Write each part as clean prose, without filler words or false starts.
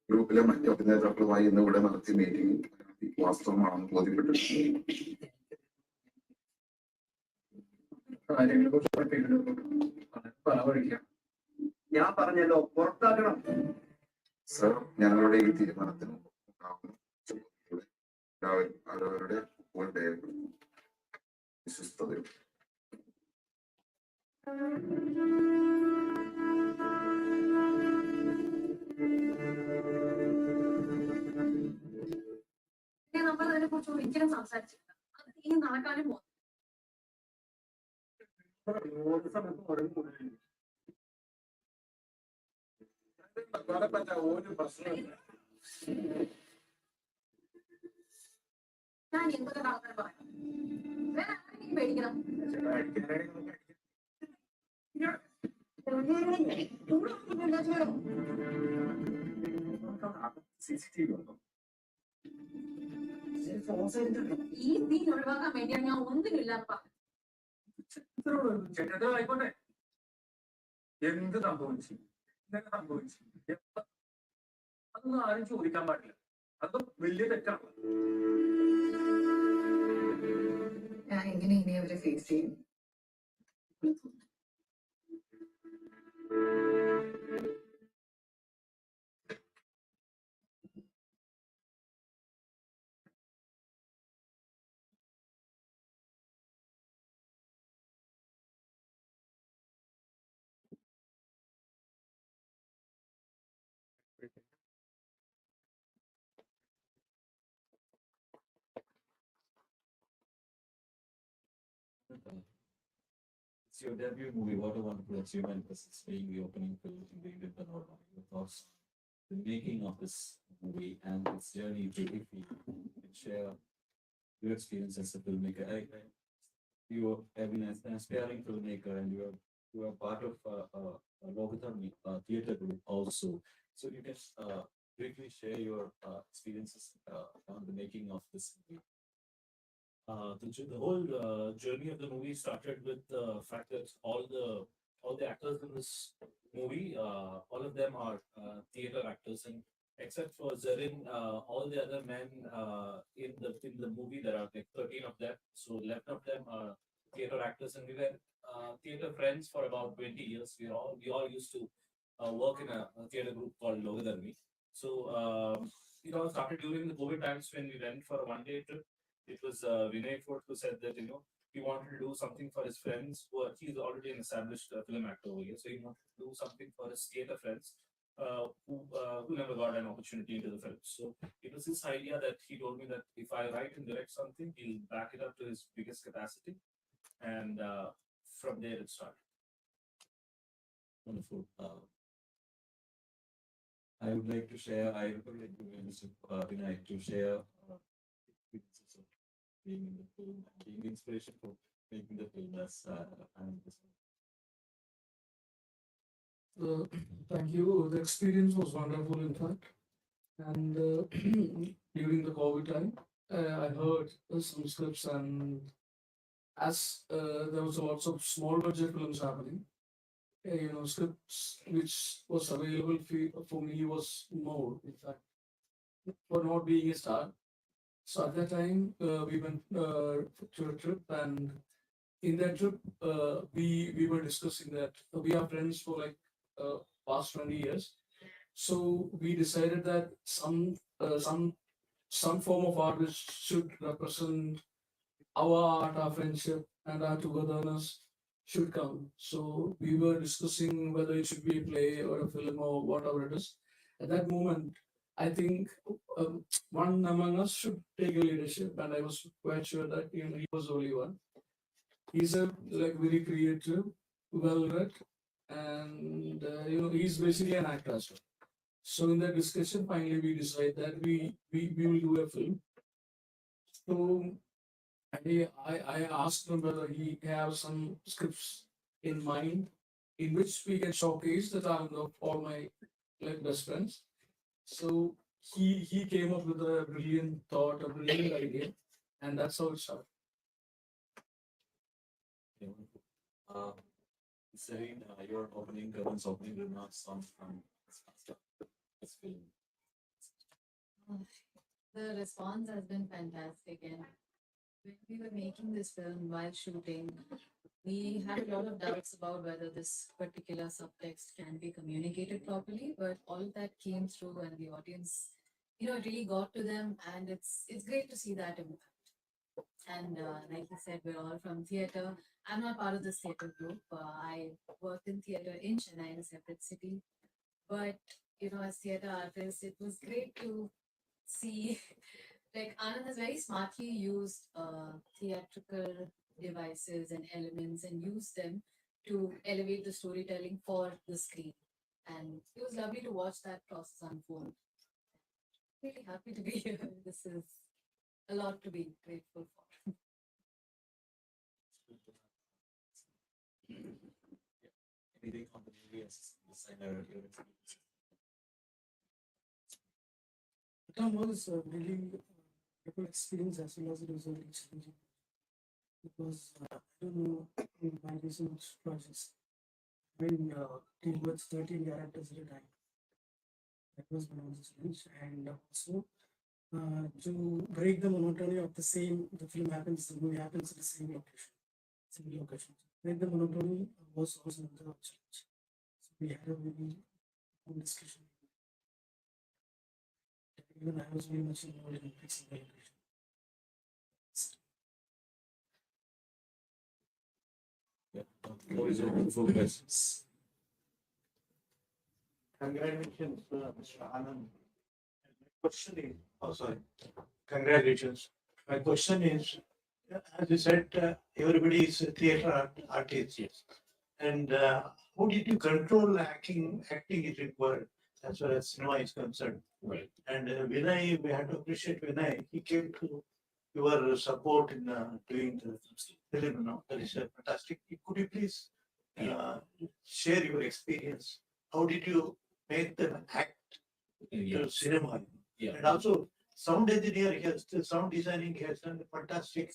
ഗ്രൂപ്പിലെ മറ്റ് നേതാക്കളുമായി ഇന്ന് ഇവിടെ നടത്തിയ മീറ്റിംഗ് വാസ്തവമാണെന്ന് ബോധ്യപ്പെട്ടിട്ടുണ്ട്. ഞാൻ പറഞ്ഞല്ലോ പുറത്താക്കണം. സർ, ഞങ്ങളുടെ ഈ തീരുമാനത്തിന് അവരവരുടെ വിശ്വസ്തതയും നമ്മൾ അതിനെ കുറിച്ച് ഒരിക്കലും സംസാരിച്ചില്ല. അത് ഇനി നടക്കാനും പോകും. ഞാൻ എന്തൊക്കെ ഡോക്ടറെ പറയാം. വേറെ ആരെങ്കിലും പേടിക്കണം. ഈ സീൻ ഒഴിവാക്കാൻ വേണ്ടിയാണ് ഞാൻ ഒന്നുമില്ലാത്ത ആയിക്കോട്ടെ. എന്ത് സംഭവിച്ചു, എന്തൊക്കെ സംഭവിച്ചു, അതൊന്നും ആരും ചോദിക്കാൻ പാടില്ല. അതൊക്കെ വലിയ തെറ്റാണ്. ഞാൻ എങ്ങനെ ഇനി അവരെ ഫേസ് ചെയ്യും? It's your debut movie. What a wonderful achievement this is being the opening film in the Indian panorama. Your thoughts, the making of this movie and its journey to IFFI, and share your experience as a filmmaker. You have been an aspiring filmmaker, and you are part of Aattam theatre group also. So you can briefly share your experiences on the making of this movie. The whole journey of the movie started with the fact that all the actors in this movie, all of them are theater actors, and except for Zarin, all the other men in the movie, there are like 13 of them. So 11 of them are theater actors, and we were theater friends for about 20 years. We all used to work in a theater group called Logadarmi. So it all started during the COVID times when we went for a one-day trip. It was Vinay Fort who said that he wanted to do something for his friends. He's already an established film actor over here, so he wanted to do something for his theater friends who never got an opportunity into the film. So it was his idea that he told me that if I write and direct something, he'll back it up to his biggest capacity, and from there it started. Wonderful. I would like to share. I would like to Mr. Vinay to share. Being in the film and being the inspiration for making the film as and this one. Thank you. The experience was wonderful, in fact. And during the COVID time, I heard some scripts, and as there was lots of small budget films happening, scripts which was available for me was more, in fact, for not being a star. So at that time, we went to a trip, and in that trip, we were discussing that we are friends for like past 20 years. So we decided that some form of art which should represent our art, our friendship, and our togetherness should come. So we were discussing whether it should be a play or a film or whatever it is. At that moment, I think one among us should take a leadership, and I was quite sure that he was the only one. He's a very creative, well-read, and he's basically an actor as well. So in that discussion, finally we decided that we will do a film. So I asked him whether he has some scripts in mind in which we can showcase the talent of all my best friends. So he came up with a brilliant thought, a brilliant idea, and that's how it started. Serene, your Kavan's opening remarks on this film. The response has been fantastic, and when we were making this film while shooting, we had a lot of doubts about whether this particular subtext can be communicated properly, but all of that came through and the audience, it really got to them, and it's great to see that impact. And like you said, we're all from theater. I'm not part of this theater group. I worked in theater in Chennai, in a separate city. But as theater artists, it was great to see. Like Anand has very smartly used theatrical devices and elements and used them to elevate the storytelling for the screen. And it was lovely to watch that process unfold. Really happy to be here. This is a lot to be grateful for. Anything on the movie as designer? Your experience? Aattam was really a good experience as well as it was very challenging. Because I don't know, in my recent projects, when deal with 13 characters at a time. That was one of the challenge. And also to break the monotony of the movie happens at the same location. Break the monotony was also another challenge. So we had a very good discussion. Even I was very much involved in fixing the location. Yeah. What is your full questions? Congratulations, Mr. Anand. My question is, sorry, congratulations. My question is, as you said, everybody is a theatre artist. Yes. And how did you control acting is required as far as cinema is concerned? Right. And Vinay, we have to appreciate Vinay. He came to your support in doing the film. No? That is fantastic. Could you please share your experience? How did you make them act to cinema? Yeah. And also, sound engineer, sound designing, he has done a fantastic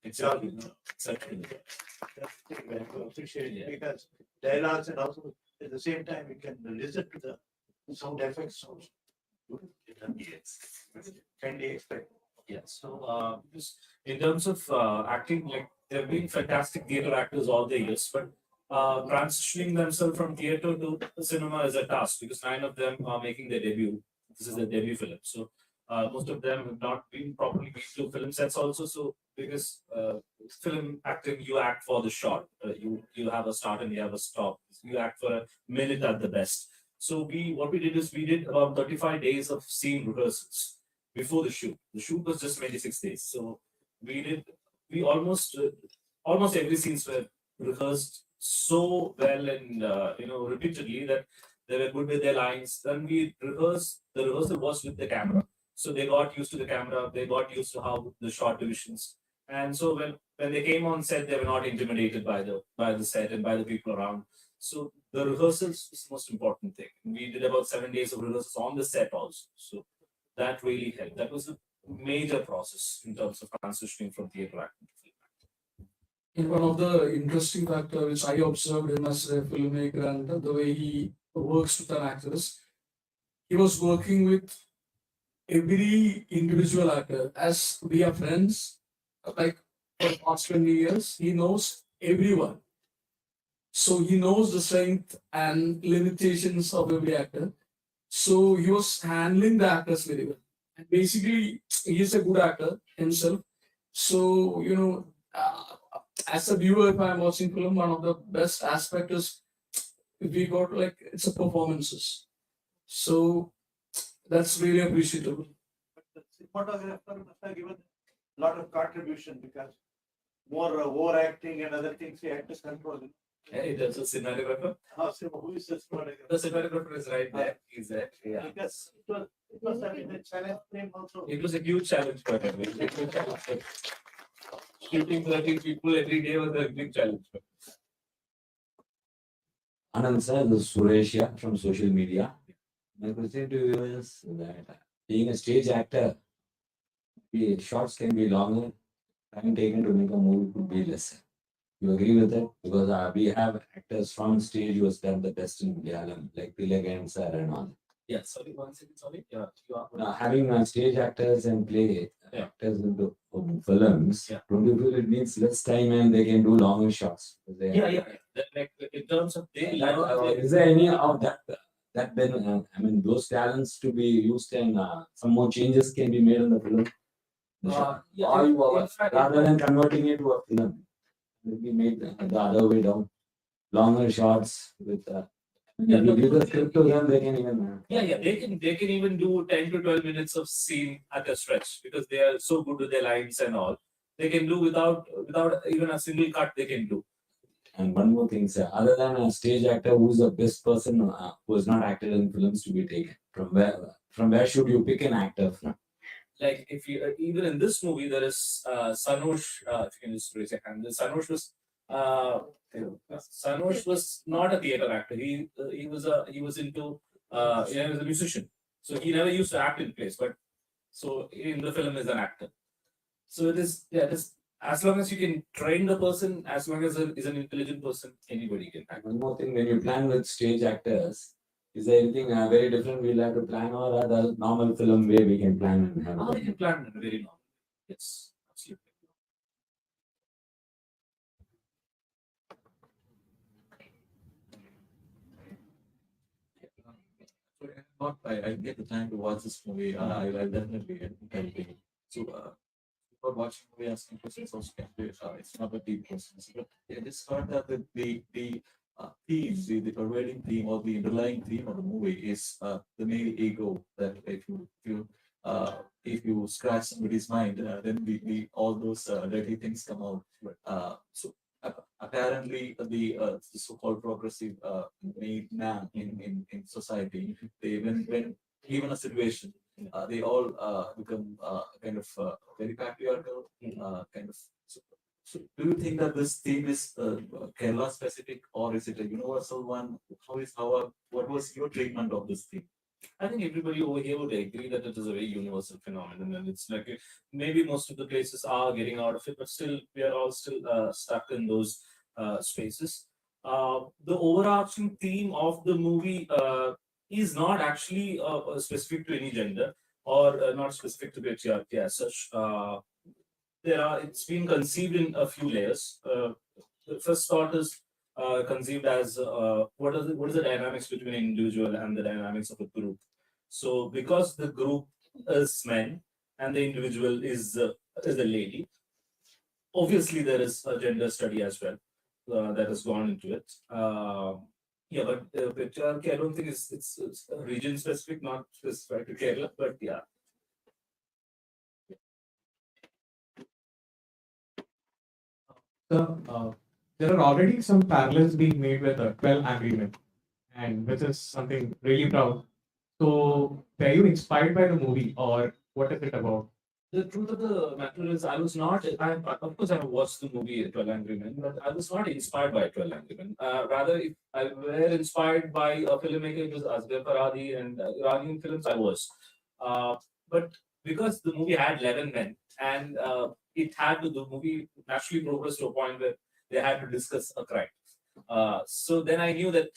Exactly. job. Exactly. That's the thing I have to appreciate Yeah. because dialogues and also at the same time we can listen to the sound effects also. Yes. Kindly explain. Yeah. So, just in terms of acting, like there have been fantastic theater actors all the years, but transitioning themselves from theater to cinema is a task because 9 of them are making their debut. This is their debut film. So, most of them have not been properly been to film sets also. So, because film acting, you act for the shot. You have a start and you have a stop. You act for a minute at the best. So, what we did is we did about 35 days of scene rehearsals before the shoot. The shoot was just 26 days. So we almost every scenes were rehearsed so well and repeatedly that they were good with their lines. Then the rehearsal was with the camera. So they got used to the camera, they got used to how the shot divisions. And so when they came on set, they were not intimidated by the set and by the people around. So the rehearsals is the most important thing. We did about 7 days of rehearsals on the set also. So that really helped. That was a major process in terms of transitioning from theatre acting to film acting. And one of the interesting factors which I observed him as a filmmaker and the way he works with an actress, he was working with every individual actor. As we are friends, like for the past 20 years, he knows everyone. So he knows the strength and limitations of every actor. So he was handling the actors very well. And basically, he is a good actor himself. So, as a viewer, if I'm watching film, one of the best aspects is we got like it's a performances. So that's really appreciable. But the cinematographer must have given a lot of contribution because more overacting and other things he had to control. Hey, there's a cinematographer. Who is the cinematographer? The cinematographer is right there. He's there. Yeah. Because it was a challenge frame also. It was a huge challenge for him. It was a huge challenge for him. Shooting 13 people every day was a big challenge for him. Anand sir, this is Suresh from social media. My question to you is that being a stage actor, the shots can be longer, time taken to make a movie could be lesser. You agree with it? Because we have actors from stage who has done the best in Malayalam, like Tilak and Sir and all. Yeah, sorry, one second, sorry. Yeah, you are. Having stage actors and play Yeah. actors in the films, Yeah. don't you feel it needs less time and they can do longer shots? Yeah. Like in terms of they Is there any of that then? I mean, those talents to be used and some more changes can be made in the film. in fact, Rather than converting it to a film, it be made the other way down. Longer shots with. Yeah, If you give the script to them, they can even. yeah, they can even do 10 to 12 minutes of scene at a stretch because they are so good with their lines and all. They can do without even a single cut. They can do. And one more thing, sir. Other than a stage actor, who's the best person who has not acted in films to be taken? From where should you pick an actor from? Like if you even in this movie there is Sanosh. If you can just raise your hand. Uh, Sanosh was not a theater actor. He was into he was a musician. So he never used to act in plays, but so in the film is an actor. So it is as long as you can train the person, as long as is an intelligent person, anybody can act. One more thing, when you plan with stage actors, is there anything very different we'll have to plan, or the normal film way we can plan? We can plan very normal. Yes, absolutely. I get the time to watch this movie. I'll definitely tell you. So, for watching movie asking questions also can be, it's not a deep questions, but I just heard that the theme, the pervading theme or the underlying theme of the movie is the male ego. That if you scratch somebody's mind, then all those dirty things come out. So apparently the so-called progressive male man in society, they when given a situation, they all become kind of very patriarchal, kind of. So, do you think that this theme is Kerala specific or is it a universal one? What was your treatment of this theme? I think everybody over here would agree that it is a very universal phenomenon, and it's like maybe most of the places are getting out of it, but still we are all still stuck in those spaces. The overarching theme of the movie is not actually specific to any gender or not specific to patriarchy as such. It's been conceived in a few layers. The first thought is conceived as what is the dynamics between an individual and the dynamics of a group. So because the group is men and the individual is a lady, obviously there is a gender study as well that has gone into it. Yeah, but patriarchy, I don't think it's region specific, not specific to Kerala, but yeah. So, there are already some parallels being made with the 12 Angry Men, and which is something really proud. So, were you inspired by the movie, or what is it about? The truth of the matter is, I was not. Of course, I have watched the movie 12 Angry Men, but I was not inspired by 12 Angry Men. Rather, if I were inspired by a filmmaker, it was Asghar Farhadi and Iranian films, I was. But because the movie had 11 men, and the movie naturally progressed to a point where they had to discuss a crime. So then I knew that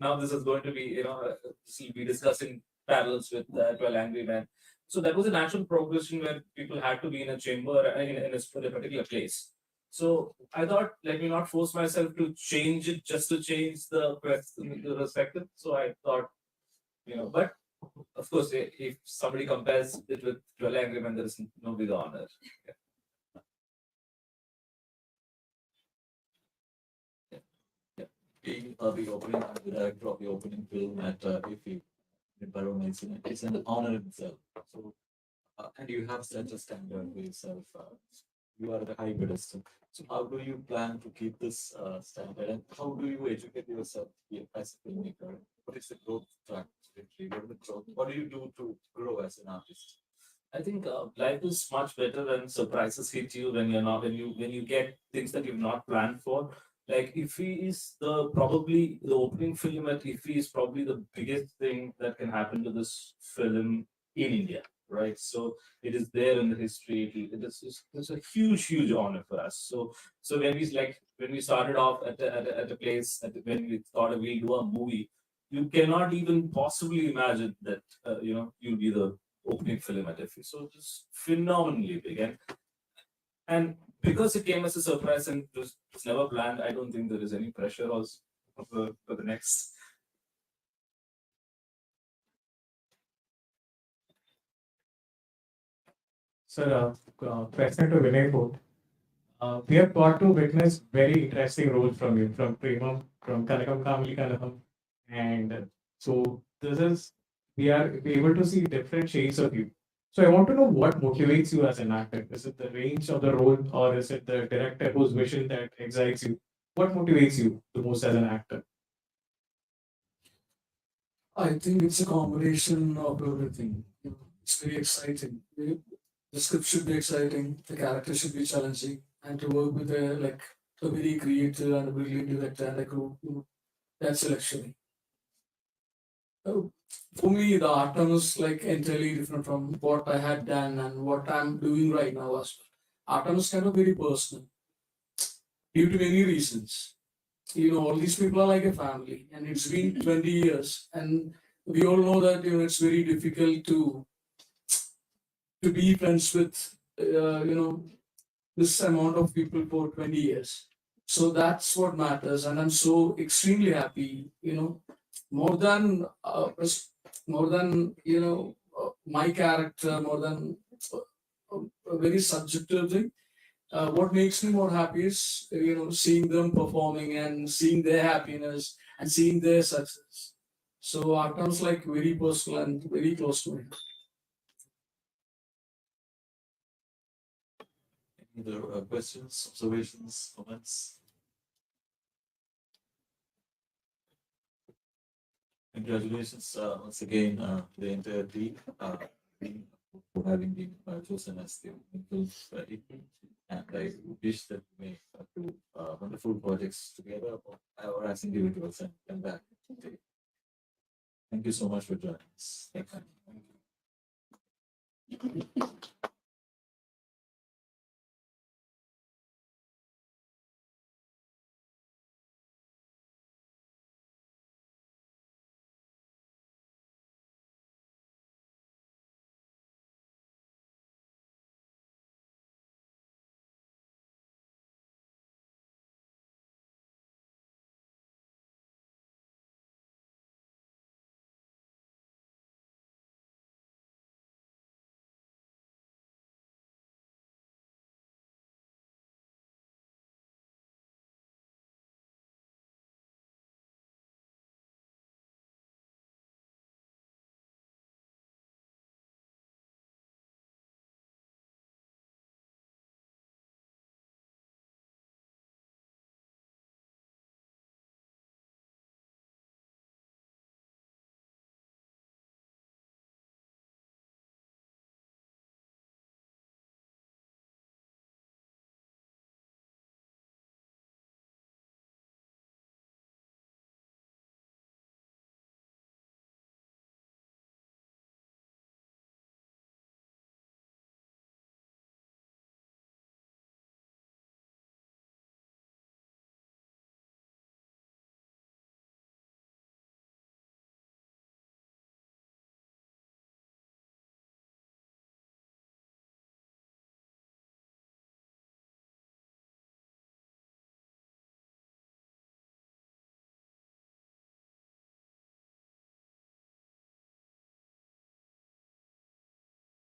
now this is going to be, this will be discussing parallels with 12 Angry Men. So that was a natural progression where people had to be in a chamber in a particular place. So I thought, let me not force myself to change it just to change the perspective. So I thought, but of course, if somebody compares it with 12 Angry Men, there is no big honor. Being the opening, the director of the opening film at IFFI in Barona, it's an honor in itself. So, and you have such a standard for yourself. You are the high pedestal. So, how do you plan to keep this standard, and how do you educate yourself as a filmmaker? What is the growth track? What do you do to grow as an artist? I think life is much better when surprises hit you when you get things that you've not planned for. Like IFFI is probably the opening film at IFFI is probably the biggest thing that can happen to this film in India. right? So it is there in the history. It's a huge honor for us. So when we started off at a place when we thought we'll do a movie, you cannot even possibly imagine that you'll be the opening film at IFFI. So just phenomenally big, and because it came as a surprise and it was never planned, I don't think there is any pressure also for the next. Sir, question to Vinay Bhoot. We have got to witness very interesting roles from you, from Premam, from Kanakam Kamli Kanakam. And so we are able to see different shades of you. So I want to know what motivates you as an actor. Is it the range of the role or is it the director whose vision that excites you? What motivates you the most as an actor? I think it's a combination of everything. It's very exciting. The script should be exciting, the character should be challenging, and to work with a very creative and a brilliant director and a group, that's a luxury. For me, the Aattam is like entirely different from what I had done and what I'm doing right now as well. Aattam is kind of very personal due to many reasons. All these people are like a family, and it's been 20 years, and we all know that it's very difficult to be friends with this amount of people for 20 years. So that's what matters, and I'm so extremely happy. More than my character, more than a very subjective thing. What makes me more happy is seeing them performing and seeing their happiness and seeing their success. So Artam's like very personal and very close to me. Any other questions, observations, comments? Congratulations once again to the entire team for having been chosen as the film and I wish that we may do wonderful projects together or as individuals and come back. Thank you so much for joining us. Thank you.